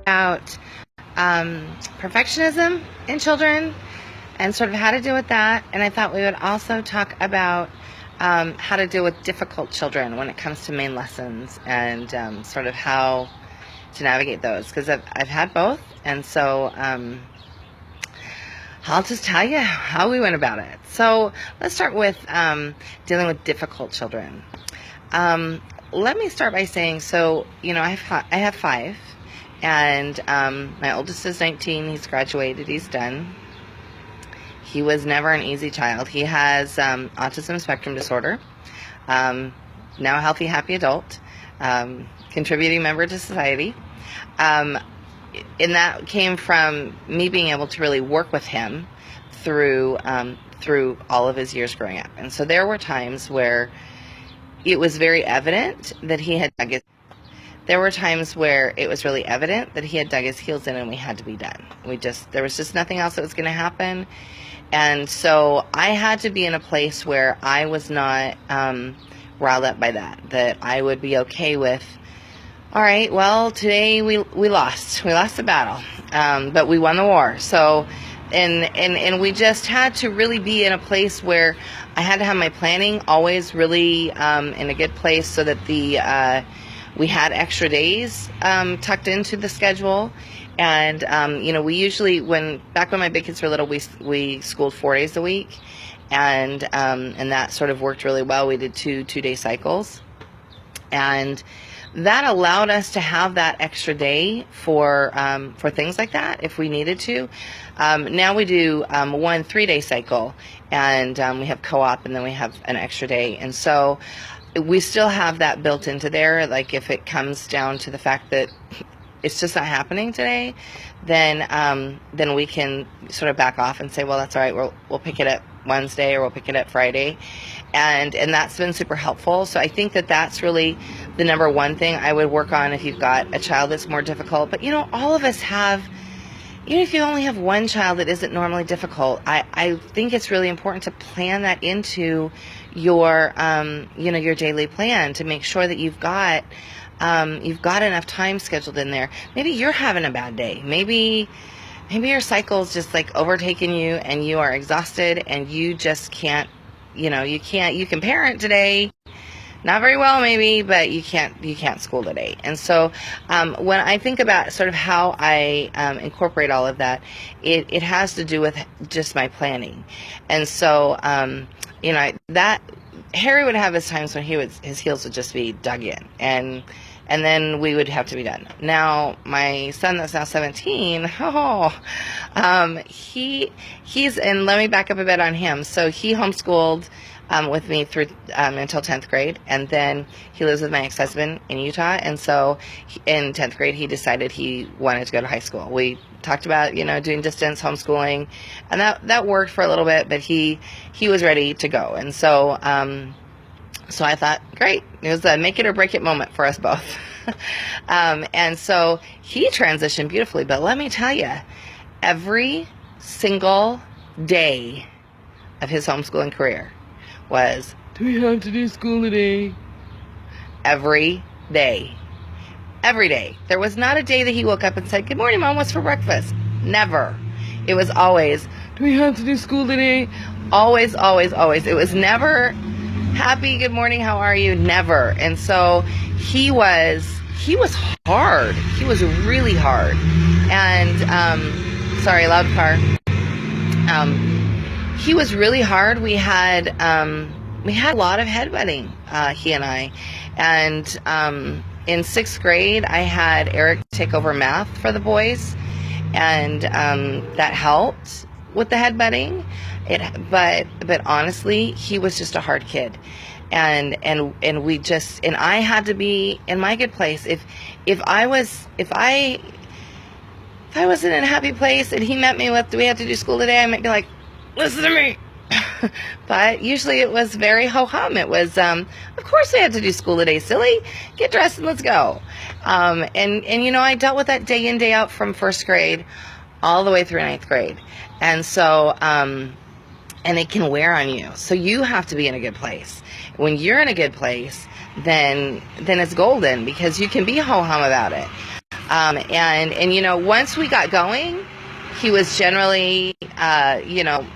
about perfectionism in children and sort of how to deal with that. And I thought we would also talk about how to deal with difficult children when it comes to main lessons and sort of how to navigate those, because I've had both. And so I'll just tell you how we went about it. So let's start with dealing with difficult children. Let me start by saying, so, I have 5, and my oldest is 19. He's graduated. He's done. He was never an easy child. He has autism spectrum disorder, now a healthy, happy adult, contributing member to society. And that came from me being able to really work with him through all of his years growing up. And so there were times where it was very evident that he had dug his heels in, and we had to be done. There was just nothing else that was going to happen. And so I had to be in a place where I was not riled up by that I would be okay with, all right, well, today we lost the battle, but we won the war. So, and we just had to really be in a place where I had to have my planning always really in a good place, so that we had extra days tucked into the schedule. And we usually, back when my big kids were little, we schooled 4 days a week, and that sort of worked really well. We did two-day cycles, and that allowed us to have that extra day for things like that if we needed to. Now we do 1 3-day cycle, and we have co-op, and then we have an extra day. And so we still have that built into there. Like, if it comes down to the fact that it's just not happening today, then we can sort of back off and say, well, that's all right. We'll pick it up Wednesday, or we'll pick it up Friday. And that's been super helpful. So I think that's really the number one thing I would work on if you've got a child that's more difficult. But, all of us have, even if you only have one child that isn't normally difficult, I think it's really important to plan that into your, your daily plan, to make sure that you've got enough time scheduled in there. Maybe you're having a bad day. Maybe your cycle's just like overtaking you, and you are exhausted, and you just can't, you can parent today, not very well maybe, but you can't school today. And so when I think about sort of how I incorporate all of that, it has to do with just my planning. And so that Harry would have his times when his heels would just be dug in, and then we would have to be done. Now, my son that's now 17, he's, and let me back up a bit on him. So he homeschooled with me through until 10th grade, and then he lives with my ex-husband in Utah. And so in 10th grade, he decided he wanted to go to high school. We talked about, doing distance homeschooling, and that worked for a little bit, but he was ready to go. And so so I thought, great, it was a make it or break it moment for us both. And so he transitioned beautifully. But let me tell you, every single day of his homeschooling career was, do we have to do school today? Every day. Every day. There was not a day that he woke up and said, good morning, Mom, what's for breakfast? Never. It was always, do we have to do school today? Always, always, always. It was never happy, good morning, how are you? Never. And so he was hard. He was really hard. And sorry, loud car. He was really hard. We had a lot of headbutting, he and I. And in 6th grade, I had Eric take over math for the boys, and that helped with the headbutting. But honestly, he was just a hard kid, and I had to be in my good place. If I wasn't in a happy place and he met me with, do we have to do school today? I might be like, listen to me. But usually it was very ho-hum. It was, of course we had to do school today, silly. Get dressed and let's go. And I dealt with that day in, day out from 1st grade all the way through 9th grade. And so, and it can wear on you. So you have to be in a good place. When you're in a good place, then it's golden, because you can be ho-hum about it. And once we got going, he was generally,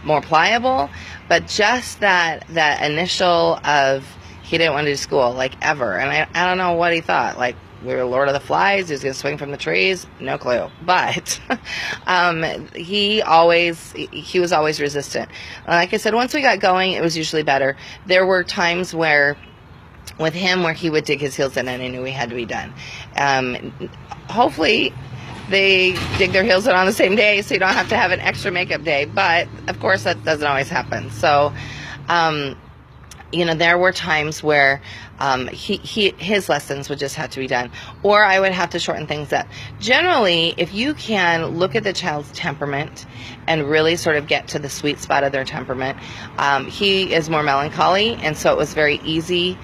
more pliable, but just that initial of he didn't want to do school, like, ever. And I don't know what he thought. Like, we were Lord of the Flies. He was going to swing from the trees. No clue. But he was always resistant. Like I said, once we got going, it was usually better. There were times where he would dig his heels in, and I knew we had to be done. Hopefully they dig their heels in on the same day, so you don't have to have an extra makeup day. But of course, that doesn't always happen. So, there were times where his lessons would just have to be done, or I would have to shorten things up. Generally, if you can look at the child's temperament and really sort of get to the sweet spot of their temperament, he is more melancholy, and so it was very easy.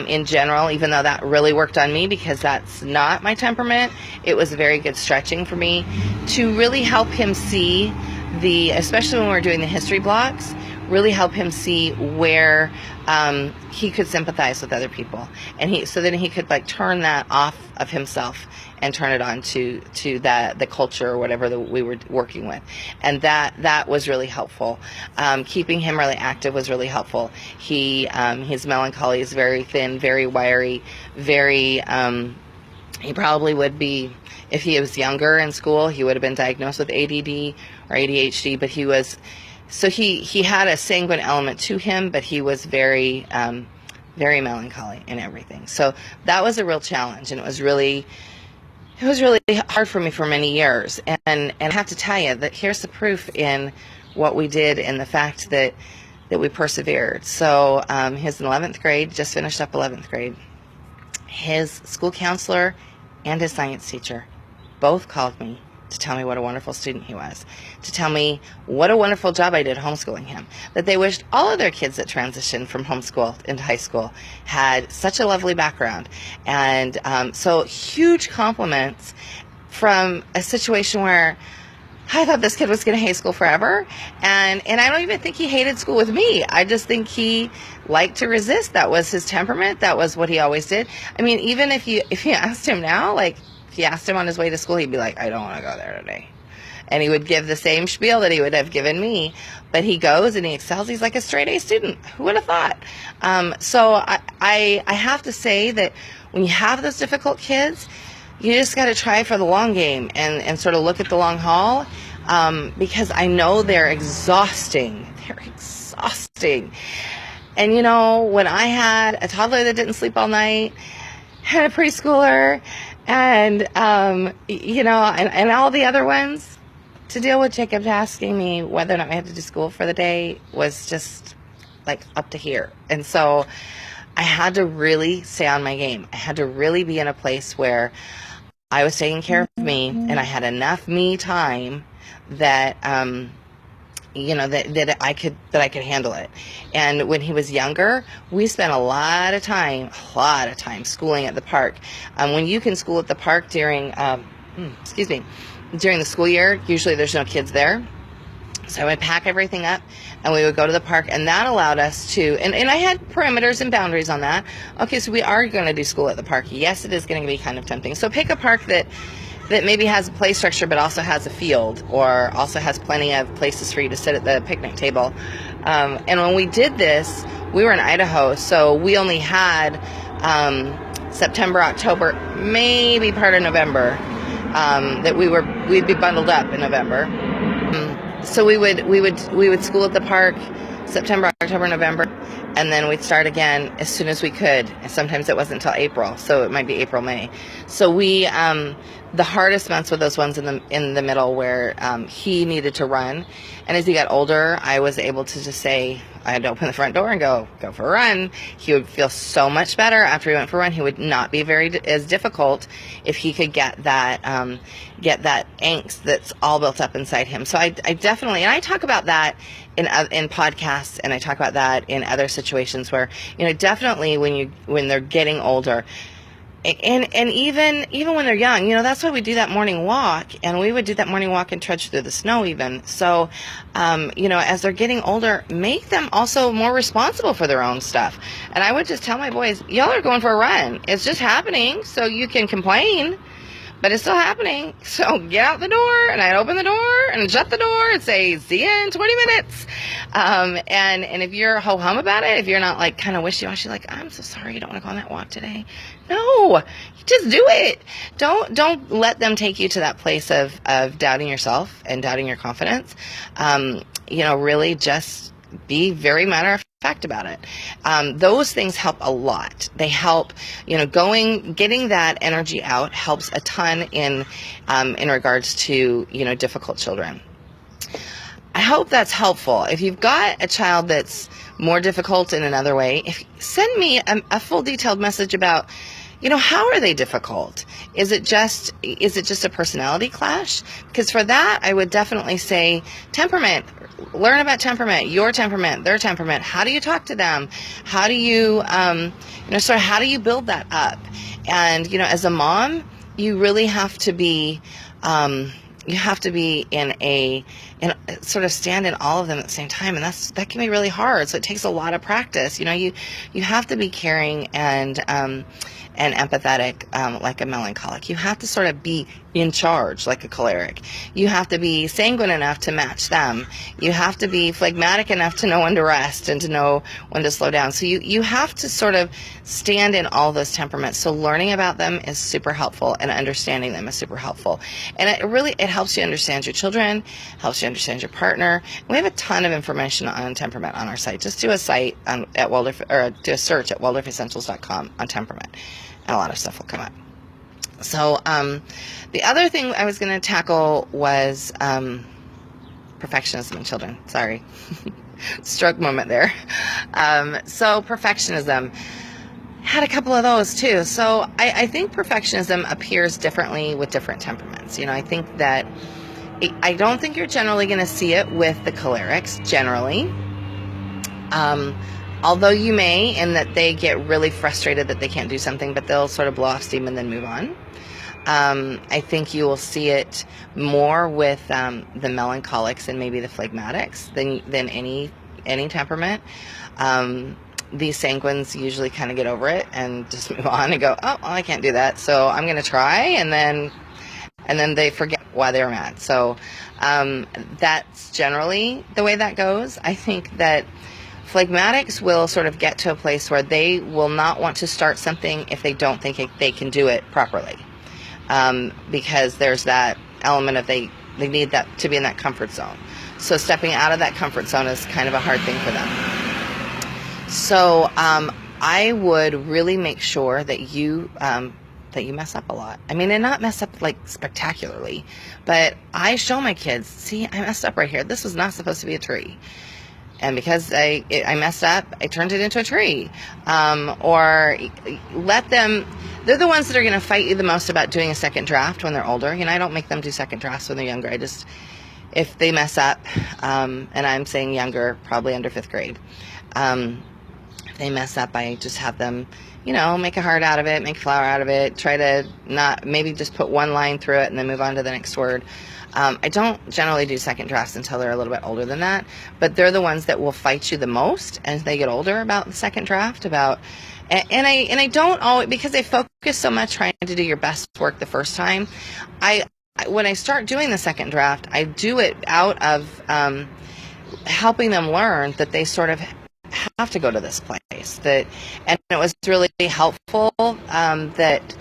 In general, even though that really worked on me because that's not my temperament, it was very good stretching for me to really help him see especially when we're doing the history blocks, really help him see where he could sympathize with other people, and so then he could like turn that off of himself and turn it on to the culture or whatever that we were working with. And that was really helpful. Keeping him really active was really helpful. His melancholy is very thin, very wiry, very, he probably would be, if he was younger in school, he would have been diagnosed with ADD or ADHD, but he had a sanguine element to him, but he was very, very melancholy in everything. So that was a real challenge, and it was really hard for me for many years. And I have to tell you that here's the proof in what we did and the fact that we persevered. So he's in 11th grade, just finished up 11th grade. His school counselor and his science teacher both called me to tell me what a wonderful student he was, to tell me what a wonderful job I did homeschooling him, that they wished all of their kids that transitioned from homeschool into high school had such a lovely background. And so huge compliments from a situation where I thought this kid was going to hate school forever, and I don't even think he hated school with me. I just think he liked to resist. That was his temperament. That was what he always did. I mean, even if you asked him now, like, if you asked him on his way to school, he'd be like, I don't want to go there today. And he would give the same spiel that he would have given me. But he goes and he excels. He's like a straight A student. Who would have thought? So I have to say that when you have those difficult kids, you just got to try for the long game and sort of look at the long haul, because I know they're exhausting. They're exhausting. And, when I had a toddler that didn't sleep all night, had a preschooler, and and all the other ones, to deal with Jacob asking me whether or not we had to do school for the day was just like up to here. And so I had to really stay on my game. I had to really be in a place where I was taking care of me, and I had enough me time that that I could handle it. And when he was younger, we spent a lot of time schooling at the park. When you can school at the park during the school year, usually there's no kids there. So I would pack everything up and we would go to the park, and that allowed us to, and I had parameters and boundaries on that. Okay, so we are going to do school at the park. Yes, it is going to be kind of tempting. So pick a park that maybe has a play structure but also has a field, or also has plenty of places for you to sit at the picnic table. And when we did this, we were in Idaho, so we only had September, October, maybe part of November, that we'd be bundled up in November. So we would school at the park September, October, November, and then we'd start again as soon as we could. And sometimes it wasn't until April, so it might be April, May. So we the hardest months were those ones in the middle where he needed to run. And as he got older, I was able to just say, I had to open the front door and go for a run. He would feel so much better after he went for a run. He would not be as difficult if he could get that angst that's all built up inside him. So I definitely, and I talk about that in podcasts, and I talk about that in other situations where, definitely when they're getting older, and even when they're young, that's why we do that morning walk, and we would do that morning walk and trudge through the snow even. So, as they're getting older, make them also more responsible for their own stuff. And I would just tell my boys, y'all are going for a run. It's just happening, so you can complain, but it's still happening. So get out the door, and I'd open the door and shut the door and say, see you in 20 minutes. And if you're ho-hum about it, if you're not like kind of wishy-washy, like, I'm so sorry you don't want to go on that walk today. No, just do it. Don't let them take you to that place of doubting yourself and doubting your confidence. Really just be very matter of fact about it. Those things help a lot. They help, getting that energy out helps a ton in regards to, difficult children. I hope that's helpful. If you've got a child that's more difficult in another way, send me a full detailed message about, how are they difficult? Is it just a personality clash? Because for that, I would definitely say temperament. Learn about temperament, your temperament, their temperament. How do you talk to them? How do you, how do you build that up? And, as a mom, you really have to be, sort of stand in all of them at the same time. And that can be really hard. So it takes a lot of practice. You have to be caring and empathetic, like a melancholic. You have to sort of be in charge like a choleric. You have to be sanguine enough to match them. You have to be phlegmatic enough to know when to rest and to know when to slow down. So you have to sort of stand in all those temperaments. So learning about them is super helpful, and understanding them is super helpful. And it helps you understand your children, helps you understand your partner. We have a ton of information on temperament on our site. Just do a site at Waldorf, or do a search at waldorfessentials.com on temperament, and a lot of stuff will come up. So the other thing I was going to tackle was perfectionism in children. Sorry. Stroke moment there. So perfectionism. Had a couple of those too. So I think perfectionism appears differently with different temperaments. I think that I don't think you're generally going to see it with the cholerics generally. Although you may, in that they get really frustrated that they can't do something, but they'll sort of blow off steam and then move on. I think you will see it more with the melancholics and maybe the phlegmatics than any temperament. These sanguines usually kind of get over it and just move on and go, oh, well, I can't do that, so I'm going to try, and then they forget why they were mad. So that's generally the way that goes. I think that phlegmatics will sort of get to a place where they will not want to start something if they don't think they can do it properly. Because there's that element of they need that to be in that comfort zone. So stepping out of that comfort zone is kind of a hard thing for them. So I would really make sure that you mess up a lot. I mean, and not mess up like spectacularly, but I show my kids, see, I messed up right here. This was not supposed to be a tree. And because I messed up, I turned it into a tree. Or let them, they're the ones that are going to fight you the most about doing a second draft when they're older. I don't make them do second drafts when they're younger. If they mess up, and I'm saying younger, probably under 5th grade, if they mess up, I just have them, make a heart out of it, make a flower out of it, try to not, maybe just put one line through it and then move on to the next word. I don't generally do second drafts until they're a little bit older than that, but they're the ones that will fight you the most as they get older about the second draft, and I don't always, because they focus so much trying to do your best work the first time. When I start doing the second draft, I do it out of helping them learn that they sort of have to go to this place. And it was really helpful that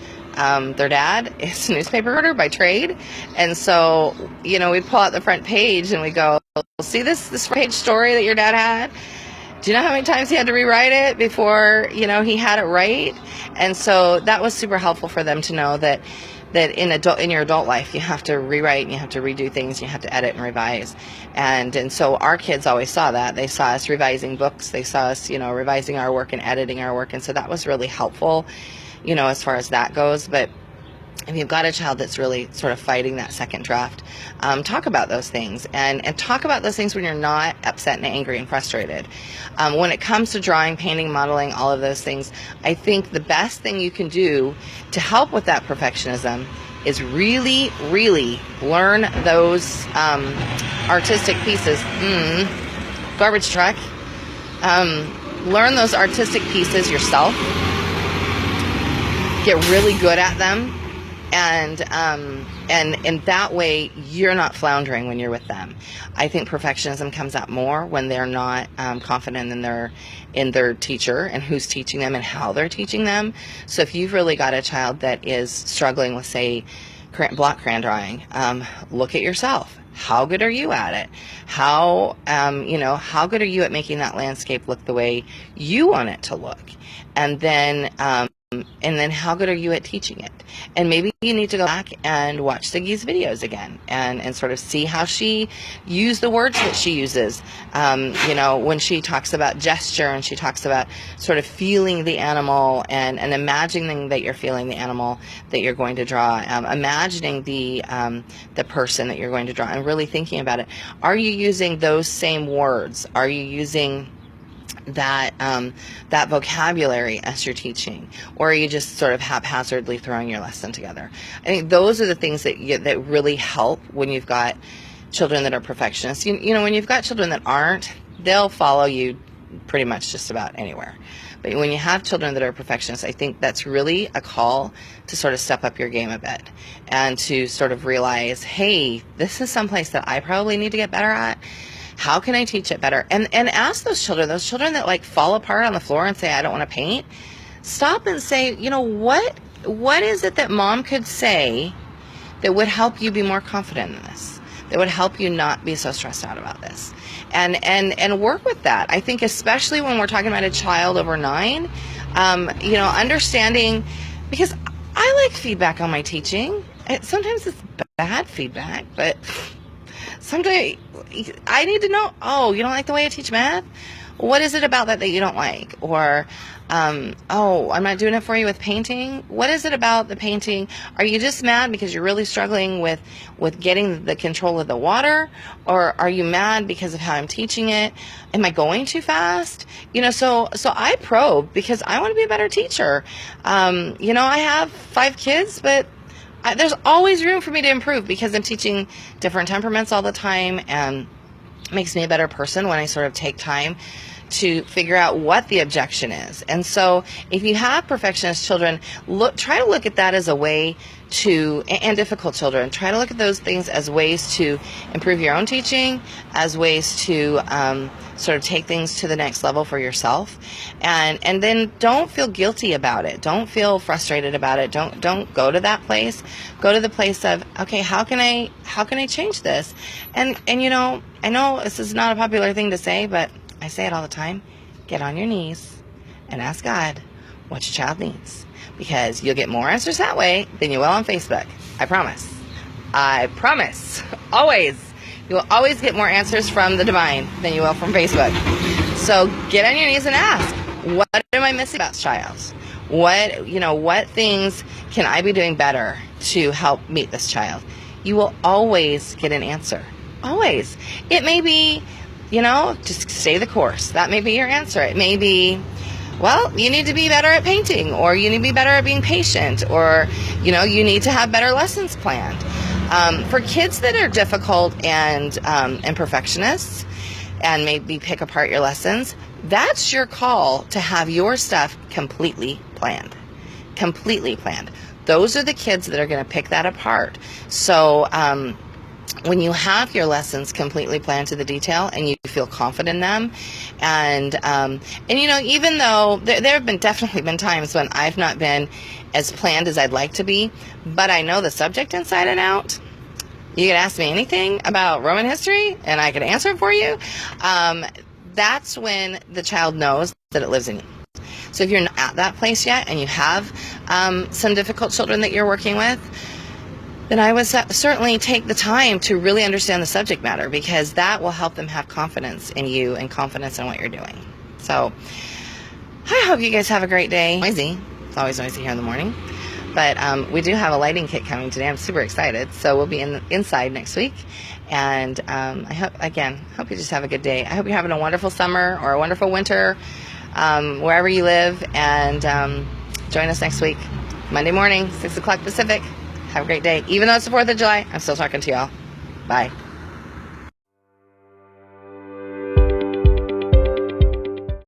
their dad is a newspaper reporter by trade, and so we pull out the front page and we go, see this front page story that your dad had? Do you know how many times he had to rewrite it before he had it right? And so that was super helpful for them to know that in your adult life you have to rewrite and you have to redo things, you have to edit and revise, and so our kids always saw that. They saw us revising books, they saw us revising our work and editing our work, and so that was really helpful as far as that goes. But if you've got a child that's really sort of fighting that second draft, talk about those things, and talk about those things when you're not upset and angry and frustrated. When it comes to drawing, painting, modeling, all of those things, I think the best thing you can do to help with that perfectionism is really, really learn those artistic pieces. Garbage truck. Learn those artistic pieces yourself. Get really good at them, And that way you're not floundering when you're with them. I think perfectionism comes out more when they're not confident in their teacher and who's teaching them and how they're teaching them. So if you've really got a child that is struggling with, say, block crayon drawing, look at yourself. How good are you at it? How good are you at making that landscape look the way you want it to look? And then how good are you at teaching it? And maybe you need to go back and watch Siggy's videos again and sort of see how she used the words that she uses. When she talks about gesture and she talks about sort of feeling the animal and imagining that you're feeling the animal that you're going to draw, imagining the person that you're going to draw and really thinking about it. Are you using those same words? Are you using that vocabulary as you're teaching, or are you just sort of haphazardly throwing your lesson together? I think those are the things that really help when you've got children that are perfectionists. When you've got children that aren't, they'll follow you pretty much just about anywhere. But when you have children that are perfectionists, I think that's really a call to sort of step up your game a bit and to sort of realize, hey, this is someplace that I probably need to get better at. How can I teach it better? And ask those children that like fall apart on the floor and say, I don't want to paint, stop and say, what is it that mom could say that would help you be more confident in this, that would help you not be so stressed out about this, and work with that. I think especially when we're talking about a child over 9, understanding, because I like feedback on my teaching. Sometimes it's bad feedback, but sometimes I need to know, oh, you don't like the way I teach math? What is it about that you don't like? Or, oh, I'm not doing it for you with painting? What is it about the painting? Are you just mad because you're really struggling with getting the control of the water? Or are you mad because of how I'm teaching it? Am I going too fast? So I probe because I want to be a better teacher. I have 5 kids, but there's always room for me to improve because I'm teaching different temperaments all the time, and it makes me a better person when I sort of take time to figure out what the objection is. And so if you have perfectionist children, try to look at that as a way to, and difficult children, try to look at those things as ways to improve your own teaching, as ways to sort of take things to the next level for yourself. And then don't feel guilty about it. Don't feel frustrated about it. Don't go to that place. Go to the place of, okay, how can I change this? And I know this is not a popular thing to say, but I say it all the time. Get on your knees and ask God what your child needs, because you'll get more answers that way than you will on Facebook. I promise. I promise. Always. You will always get more answers from the divine than you will from Facebook. So get on your knees and ask, what am I missing about this child? What things can I be doing better to help meet this child? You will always get an answer. Always. It may be, just stay the course. That may be your answer. It may be, well, you need to be better at painting, or you need to be better at being patient, or, you need to have better lessons planned. For kids that are difficult and perfectionists and maybe pick apart your lessons, that's your call to have your stuff completely planned. Completely planned. Those are the kids that are going to pick that apart. So when you have your lessons completely planned to the detail and you feel confident in them, and even though there have definitely been times when I've not been as planned as I'd like to be, but I know the subject inside and out. You could ask me anything about Roman history and I could answer it for you. That's when the child knows that it lives in you. So if you're not at that place yet and you have some difficult children that you're working with, then I would certainly take the time to really understand the subject matter, because that will help them have confidence in you and confidence in what you're doing. So I hope you guys have a great day. Noisy. It's always noisy here in the morning. But we do have a lighting kit coming today. I'm super excited. So we'll be inside next week. And I hope you just have a good day. I hope you're having a wonderful summer or a wonderful winter, wherever you live. And join us next week, Monday morning, 6 o'clock Pacific. Have a great day. Even though it's the 4th of July, I'm still talking to y'all. Bye.